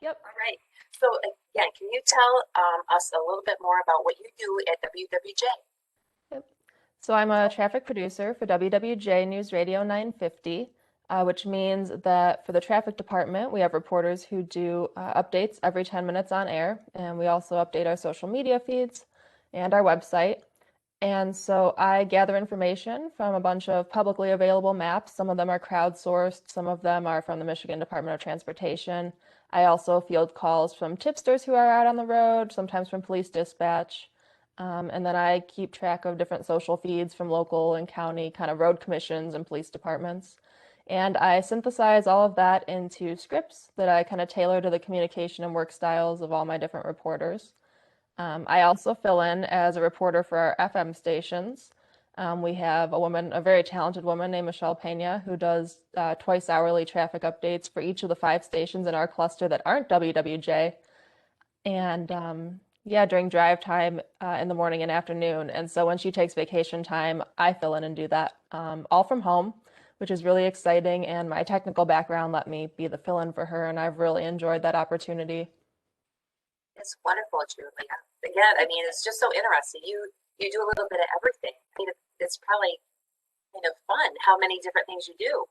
Yep. All right. So again, can you tell us a little bit more about what you do at WWJ? Yep. So I'm a traffic producer for WWJ News Radio 950, which means that for the traffic department, we have reporters who do updates every 10 minutes on air, and we also update our social media feeds and our website. And so I gather information from a bunch of publicly available maps. Some of them are crowdsourced, some of them are from the Michigan Department of Transportation. I also field calls from tipsters who are out on the road, sometimes from police dispatch. And then I keep track of different social feeds from local and county kind of road commissions and police departments. And I synthesize all of that into scripts that I kind of tailor to the communication and work styles of all my different reporters. I also fill in as a reporter for our FM stations. We have a woman, a very talented woman named Michelle Pena, who does twice hourly traffic updates for each of the five stations in our cluster that aren't WWJ. And yeah, during drive time in the morning and afternoon. And so when she takes vacation time, I fill in and do that all from home, which is really exciting. And my technical background let me be the fill in for her, and I've really enjoyed that opportunity. It's wonderful, Julia. Again, I mean, it's just so interesting. You do a little bit of everything. I mean, it's probably kind of fun how many different things you do.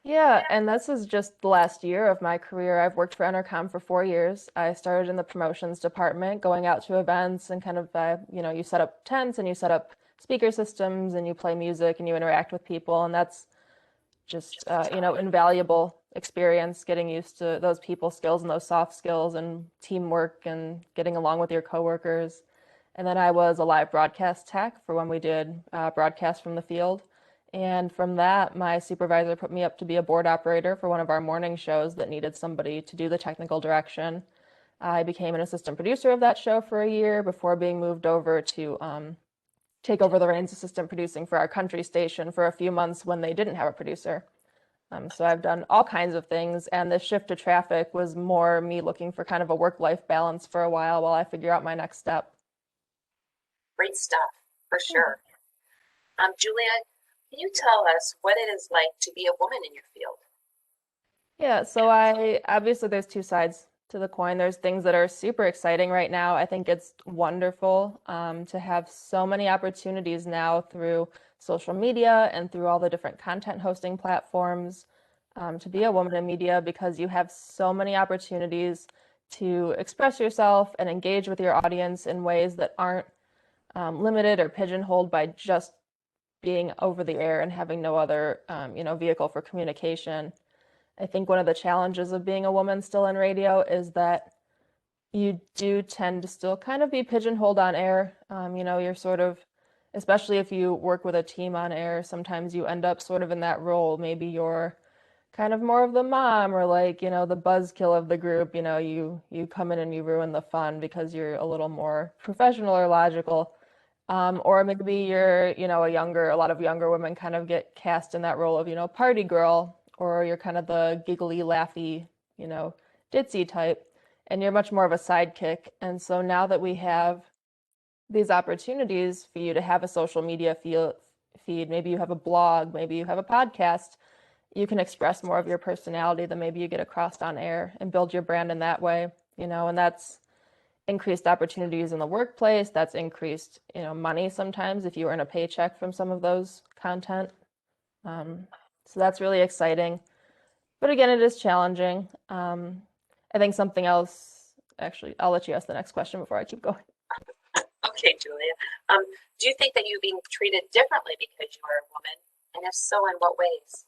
Yeah, and this is just the last year of my career. I've worked for Entercom for 4 years. I started in the promotions department, going out to events and kind of, you set up tents and you set up speaker systems and you play music and you interact with people. And that's just, invaluable experience getting used to those people skills and those soft skills and teamwork and getting along with your coworkers. And then I was a live broadcast tech for when we did broadcast from the field. And from that, my supervisor put me up to be a board operator for one of our morning shows that needed somebody to do the technical direction. I became an assistant producer of that show for a year before being moved over to take over the reins assistant producing for our country station for a few months when they didn't have a producer. So I've done all kinds of things, and the shift to traffic was more me looking for kind of a work-life balance for a while I figure out my next step. Great stuff, for Yeah. sure. Julia, can you tell us what it is like to be a woman in your field? Yeah, so I obviously there's two sides to the coin. There's things that are super exciting right now. I think it's wonderful to have so many opportunities now through social media and through all the different content hosting platforms to be a woman in media because you have so many opportunities to express yourself and engage with your audience in ways that aren't limited or pigeonholed by just being over the air and having no other vehicle for communication. I think one of the challenges of being a woman still in radio is that you do tend to still kind of be pigeonholed on air. You're sort of, especially if you work with a team on air, sometimes you end up sort of in that role. Maybe you're kind of more of the mom or like, the buzzkill of the group. You come in and you ruin the fun because you're a little more professional or logical. Or maybe you're, a lot of younger women kind of get cast in that role of, party girl, or you're kind of the giggly, laughy, you know, ditzy type, and you're much more of a sidekick. And so now that we have these opportunities for you to have a social media feed, maybe you have a blog, maybe you have a podcast, you can express more of your personality than maybe you get across on air and build your brand in that way, and that's increased opportunities in the workplace. That's increased, money sometimes if you earn a paycheck from some of those content. Um, so that's really exciting. But again, it is challenging. I think something else, actually, I'll let you ask the next question before I keep going. Okay, Julia. Do you think that you're being treated differently because you are a woman? And if so, in what ways?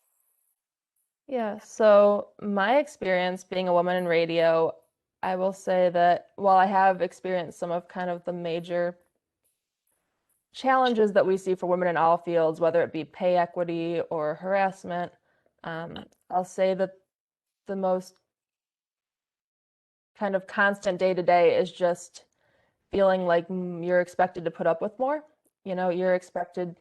Yeah, so my experience being a woman in radio, I will say that while I have experienced some of kind of the major challenges that we see for women in all fields, whether it be pay equity or harassment, I'll say that the most kind of constant day to day is just feeling like you're expected to put up with more. You're expected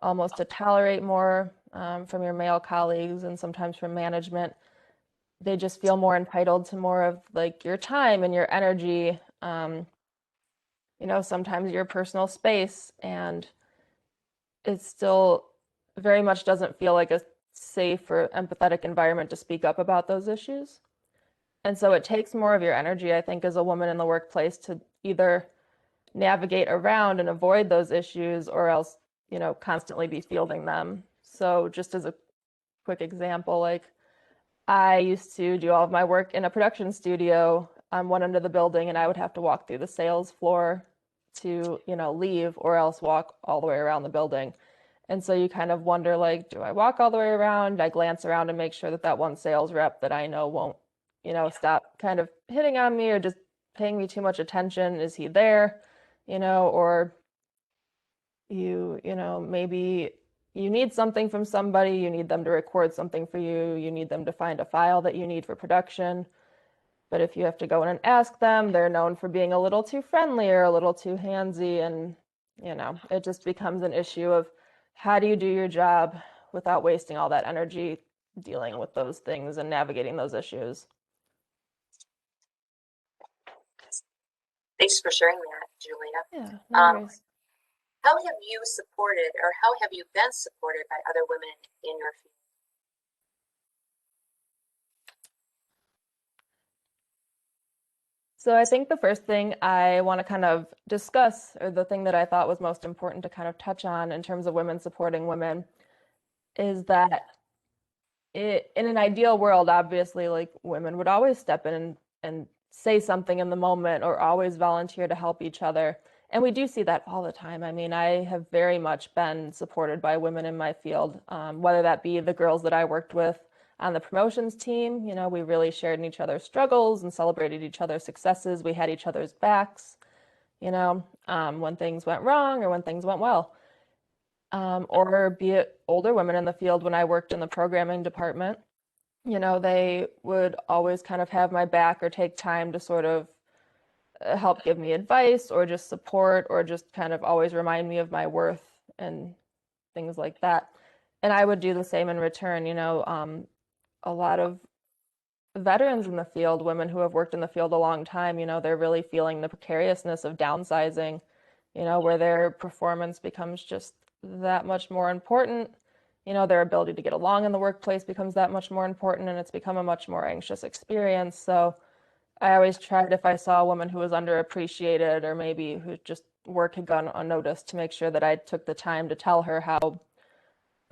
almost to tolerate more from your male colleagues and sometimes from management. They just feel more entitled to more of like your time and your energy, sometimes your personal space. And it still very much doesn't feel like a safe or empathetic environment to speak up about those issues. And so it takes more of your energy, I think, as a woman in the workplace to either navigate around and avoid those issues or else, constantly be fielding them. So just as a quick example, like I used to do all of my work in a production studio on one end of the building, and I would have to walk through the sales floor to, leave or else walk all the way around the building. And so you kind of wonder, like, do I walk all the way around? I glance around and make sure that that one sales rep that I know won't, stop kind of hitting on me or just paying me too much attention. Is he there? Or maybe you need something from somebody, you need them to record something for you, you need them to find a file that you need for production. But if you have to go in and ask them, they're known for being a little too friendly or a little too handsy. And, it just becomes an issue of how do you do your job without wasting all that energy dealing with those things and navigating those issues. Thanks for sharing that, Julia. Yeah, no worries. How have you supported or how have you been supported by other women in your field? So I think the first thing I want to kind of discuss, or the thing that I thought was most important to kind of touch on in terms of women supporting women, is that in an ideal world, obviously, like women would always step in and say something in the moment or always volunteer to help each other. And we do see that all the time. I mean, I have very much been supported by women in my field, whether that be the girls that I worked with on the promotions team. We really shared in each other's struggles and celebrated each other's successes. We had each other's backs, when things went wrong or when things went well. Or be it older women in the field when I worked in the programming department. They would always kind of have my back or take time to sort of help give me advice or just support or just kind of always remind me of my worth and things like that. And I would do the same in return. A lot of veterans in the field, women who have worked in the field a long time, they're really feeling the precariousness of downsizing, where their performance becomes just that much more important. Their ability to get along in the workplace becomes that much more important, and it's become a much more anxious experience. So I always tried, if I saw a woman who was underappreciated or maybe who just work had gone unnoticed, to make sure that I took the time to tell her how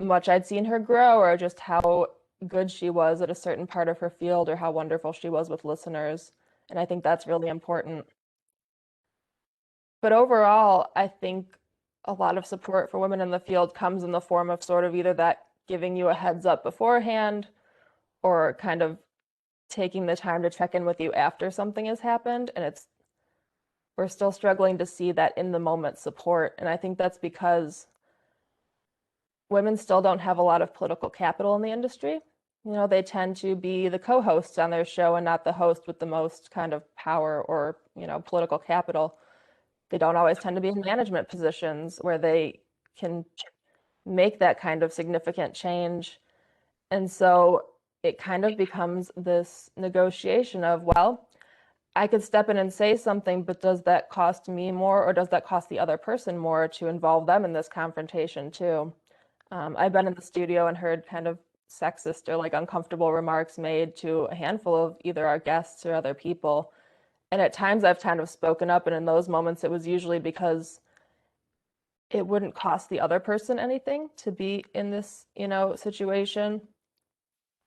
much I'd seen her grow or just how good she was at a certain part of her field or how wonderful she was with listeners. And I think that's really important. But overall, I think a lot of support for women in the field comes in the form of sort of either that giving you a heads up beforehand or kind of taking the time to check in with you after something has happened. And we're still struggling to see that in the moment support. And I think that's because women still don't have a lot of political capital in the industry. They tend to be the co-hosts on their show and not the host with the most kind of power or, political capital. They don't always tend to be in management positions where they can make that kind of significant change. And so it kind of becomes this negotiation of, well, I could step in and say something, but does that cost me more or does that cost the other person more to involve them in this confrontation too? I've been in the studio and heard kind of sexist or like uncomfortable remarks made to a handful of either our guests or other people. And at times I've kind of spoken up, and in those moments it was usually because it wouldn't cost the other person anything to be in this, situation.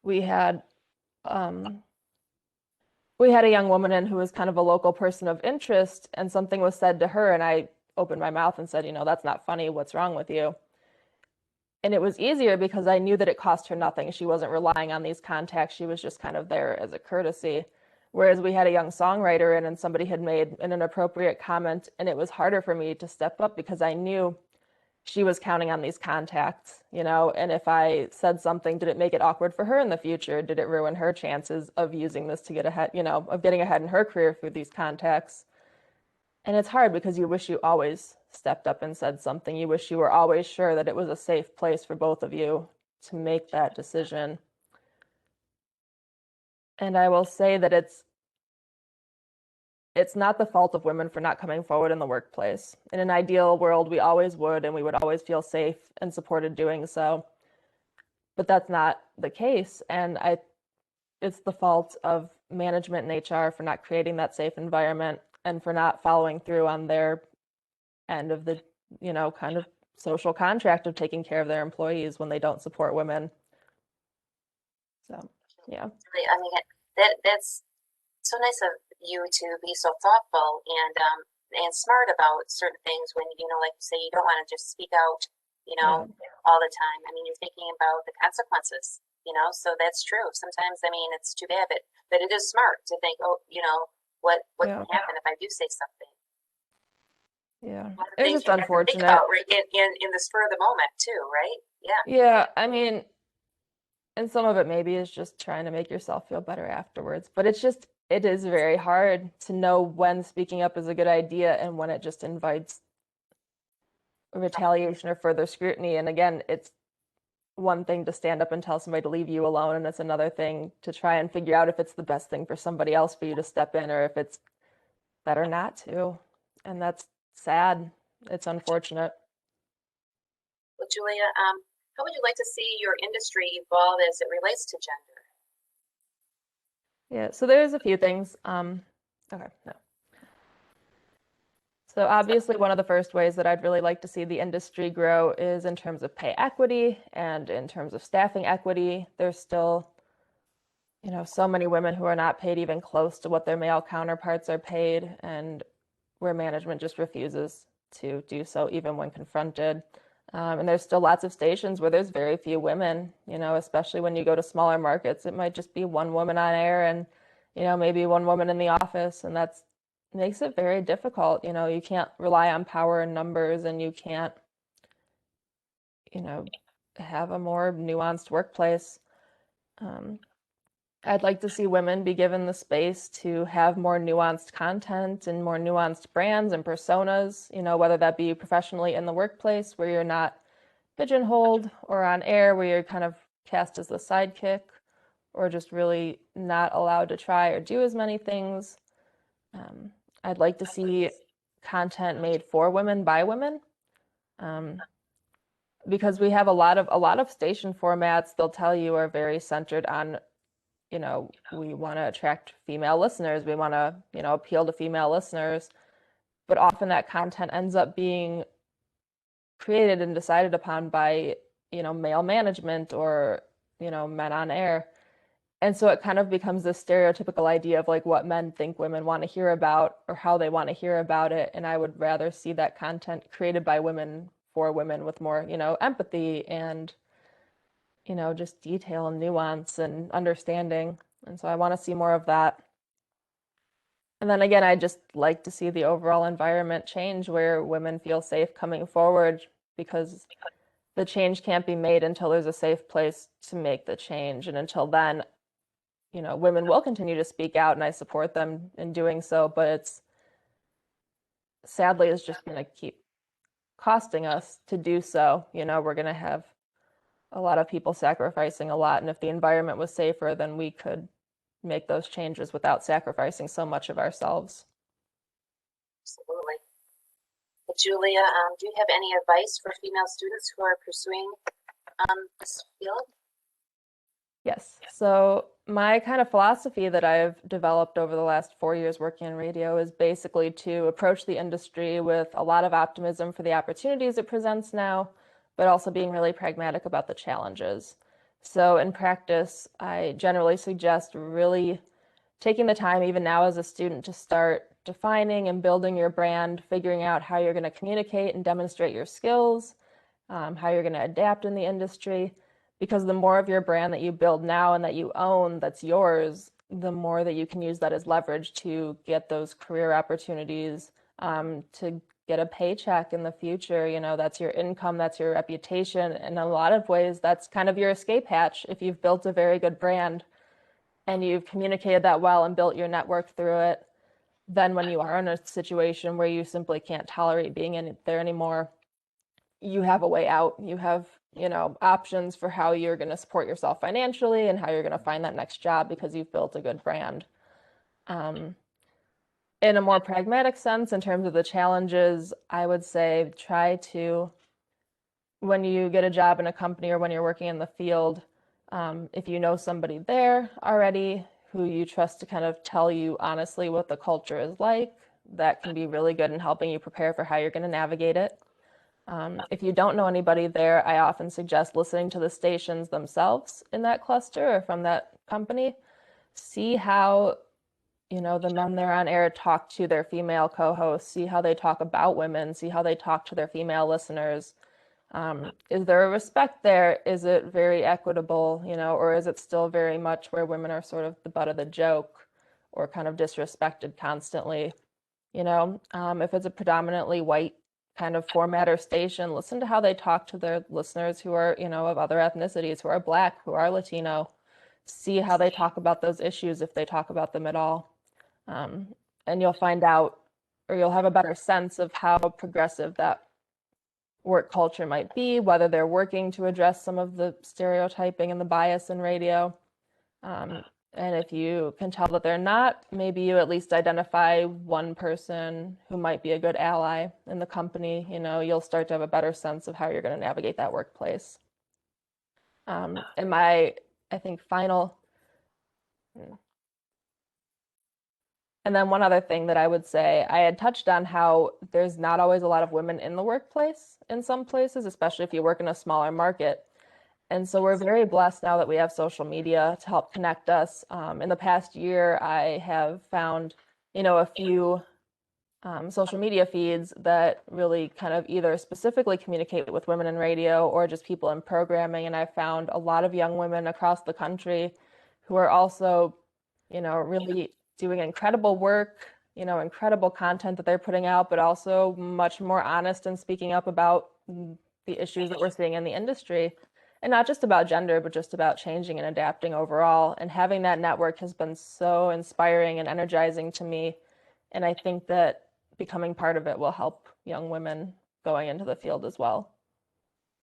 We had we had a young woman in who was kind of a local person of interest, and something was said to her, and I opened my mouth and said, that's not funny. What's wrong with you? And it was easier because I knew that it cost her nothing. She wasn't relying on these contacts. She was just kind of there as a courtesy. Whereas we had a young songwriter in and somebody had made an inappropriate comment, and it was harder for me to step up because I knew she was counting on these contacts, and if I said something, did it make it awkward for her in the future? Did it ruin her chances of using this to get ahead, of getting ahead in her career through these contacts? And it's hard because you wish you always stepped up and said something. You wish you were always sure that it was a safe place for both of you to make that decision. And I will say that it's not the fault of women for not coming forward in the workplace. In an ideal world, we always would, and we would always feel safe and supported doing so. But that's not the case. And it's the fault of management and HR for not creating that safe environment and for not following through on their end of the, kind of social contract of taking care of their employees when they don't support women. So, yeah. I mean, that's so nice of you to be so thoughtful and smart about certain things when like you say, you don't want to just speak out, Yeah. all the time. I mean, you're thinking about the consequences. So that's true. Sometimes, I mean, it's too bad, but it is smart to think, oh, what Yeah. can happen if I do say something? Yeah. A lot of It's things just you have to think unfortunate. about right in the spur of the moment too, right? Yeah. Yeah. I mean, and some of it maybe is just trying to make yourself feel better afterwards. But it is very hard to know when speaking up is a good idea and when it just invites retaliation or further scrutiny. And again, it's one thing to stand up and tell somebody to leave you alone, and it's another thing to try and figure out if it's the best thing for somebody else for you to step in or if it's better not to. And that's sad. It's unfortunate. Well, Julia, how would you like to see your industry evolve as it relates to gender? Yeah, so there's a few things. Okay, no. So obviously one of the first ways that I'd really like to see the industry grow is in terms of pay equity and in terms of staffing equity. There's still, so many women who are not paid even close to what their male counterparts are paid, and where management just refuses to do so even when confronted. And there's still lots of stations where there's very few women, especially when you go to smaller markets. It might just be one woman on air and, maybe one woman in the office, and that's makes it very difficult. You can't rely on power and numbers, and you can't, you know, have a more nuanced workplace. Um, I'd like to see women be given the space to have more nuanced content and more nuanced brands and personas, whether that be professionally in the workplace where you're not pigeonholed, or on air where you're kind of cast as the sidekick, or just really not allowed to try or do as many things. Um, I'd like to see content made for women by women. Um, because we have a lot of station formats they'll tell you are very centered on, we want to attract female listeners, we want to, appeal to female listeners, but often that content ends up being created and decided upon by, male management or, men on air. And so it kind of becomes this stereotypical idea of like what men think women want to hear about or how they want to hear about it. And I would rather see that content created by women for women with more, empathy and, just detail and nuance and understanding. And so I want to see more of that. And then again, I just like to see the overall environment change where women feel safe coming forward, because the change can't be made until there's a safe place to make the change. And until then, women will continue to speak out and I support them in doing so, but it's just going to keep costing us to do so. We're going to have a lot of people sacrificing a lot. And if the environment was safer, then we could make those changes without sacrificing so much of ourselves. Absolutely. Well, Julia, do you have any advice for female students who are pursuing this field? Yes. So my kind of philosophy that I've developed over the last 4 years working in radio is basically to approach the industry with a lot of optimism for the opportunities it presents now, but also being really pragmatic about the challenges. So in practice, I generally suggest really taking the time, even now as a student, to start defining and building your brand, figuring out how you're going to communicate and demonstrate your skills, how you're going to adapt in the industry. Because the more of your brand that you build now and that you own that's yours, the more that you can use that as leverage to get those career opportunities, to get a paycheck in the future. That's your income, that's your reputation. In a lot of ways, that's kind of your escape hatch if you've built a very good brand and you've communicated that well and built your network through it. Then when you are in a situation where you simply can't tolerate being in there anymore, you have a way out. You have, options for how you're going to support yourself financially and how you're going to find that next job because you've built a good brand. Um, in a more pragmatic sense, in terms of the challenges, I would say try to, when you get a job in a company or when you're working in the field, If you know somebody there already who you trust to kind of tell you honestly what the culture is like, that can be really good in helping you prepare for how you're going to navigate it. If you don't know anybody there, I often suggest listening to the stations themselves in that cluster or from that company. See how, the men there on air talk to their female co-hosts, see how they talk about women, see how they talk to their female listeners. Is there a respect there? Is it very equitable, or is it still very much where women are sort of the butt of the joke or kind of disrespected constantly? If it's a predominantly white kind of format or station, listen to how they talk to their listeners who are, of other ethnicities, who are Black, who are Latino. See how they talk about those issues if they talk about them at all. Um, and you'll find out, or you'll have a better sense of how progressive that work culture might be, whether they're working to address some of the stereotyping and the bias in radio. And if you can tell that they're not, maybe you at least identify one person who might be a good ally in the company. You'll start to have a better sense of how you're going to navigate that workplace. And my, I think, final, and then one other thing that I would say, I had touched on how there's not always a lot of women in the workplace in some places, especially if you work in a smaller market. And so we're very blessed now that we have social media to help connect us. In the past year, I have found, a few social media feeds that really kind of either specifically communicate with women in radio or just people in programming. And I found a lot of young women across the country who are also, really doing incredible work, incredible content that they're putting out, but also much more honest and speaking up about the issues that we're seeing in the industry. And not just about gender, but just about changing and adapting overall. And having that network has been so inspiring and energizing to me. And I think that becoming part of it will help young women going into the field as well.